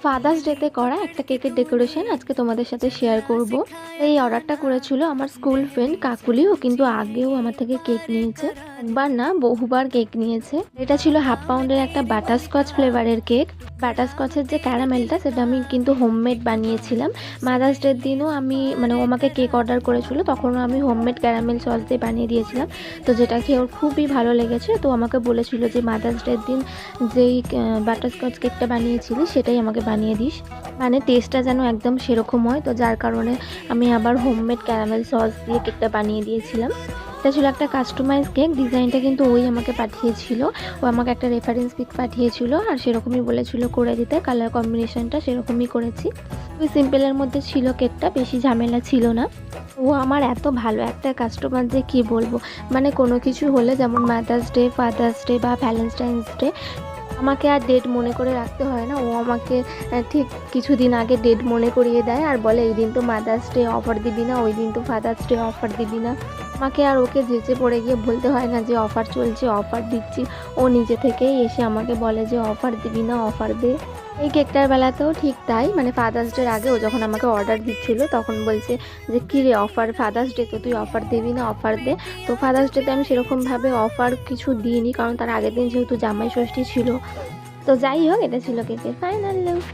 Father's ডেতে করা একটা কেকের ডেকোরেশন আজকে তোমাদের সাথে শেয়ার করব। এই অর্ডারটা করেছিল আমার স্কুল ফ্রেন্ড কাকুলি। ও কিন্তু আগেও আমার থেকে কেক নিয়েছে, একবার না বহুবার কেক নিয়েছে। এটা ছিল 1/2 পাউন্ডের একটা বাটারস্কচ ফ্লেভারের কেক। বাটারস্কচের যে ক্যারামেলটা সেটা আমি কিন্তু হোমমেড বানিয়েছিলাম। মাদার্স ডের দিনও আমি ও আমাকে কেক অর্ডার করেছিল, তখনও আমি হোমমেড ক্যারামেল সস দিয়ে বানিয়ে দিয়েছিলাম। তো যেটা খেয়ে ওর খুবই ভালো লেগেছে। তো আমাকে বলেছিল যে মাদার্স ডের দিন যেই বাটারস্কচ কেকটা বানিয়েছিলি সেটাই আমাকে বানিয়ে দিস, টেস্টটা যেন একদম সেরকম হয়। তো যার কারণে আমি আবার হোমমেড ক্যারামেল সস দিয়ে কেকটা বানিয়ে দিয়েছিলাম। এটা ছিল একটা কাস্টমাইজ কেক। ডিজাইনটা কিন্তু ওই আমাকে পাঠিয়েছিল। ও আমাকে একটা রেফারেন্স পিক পাঠিয়েছিল আর সেরকমই বলেছিল করে দিতে। কালার কম্বিনেশনটা সেরকমই করেছি। ওই সিম্পলের মধ্যে ছিল কেকটা, বেশি ঝামেলা ছিল না। ও আমার এত ভালো একটা কাস্টমার যে কি বলবো। কোনো কিছু হলে যেমন মাদার্স ডে, ফাদার্স ডে বা ভ্যালেন্টাইন্স ডে আমাকে আর ডেট মনে করে রাখতে হয় না। ও আমাকে ঠিক কিছুদিন আগে ডেট মনে করিয়ে দেয় আর বলে এই দিন তো মাদার্স ডে অফার দিবি না, ওই দিন তো ফাদার্স ডে অফার দিবি না। আমাকে আর ওকে যেচে পড়ে গিয়ে বলতে হয় না যে অফার চলছে, অফার দিচ্ছি। ও নিজে থেকেই এসে আমাকে বলে যে অফার দিবি না, অফার দে। এই কেকটার বেলাতেও ঠিক তাই। ফাদার্স ডের আগে ও যখন আমাকে অর্ডার দিচ্ছিল তখন বলছে যে কী রে অফার, ফাদার্স ডে তো তুই অফার দিবি না, অফার দে। তো ফাদার্স ডেতে আমি সেরকমভাবে অফার কিছু দিইনি, কারণ তার আগের দিন যেহেতু জামাই ষষ্ঠী ছিল। তো যাই হোক, এটা ছিল কেকের ফাইনাল লুক।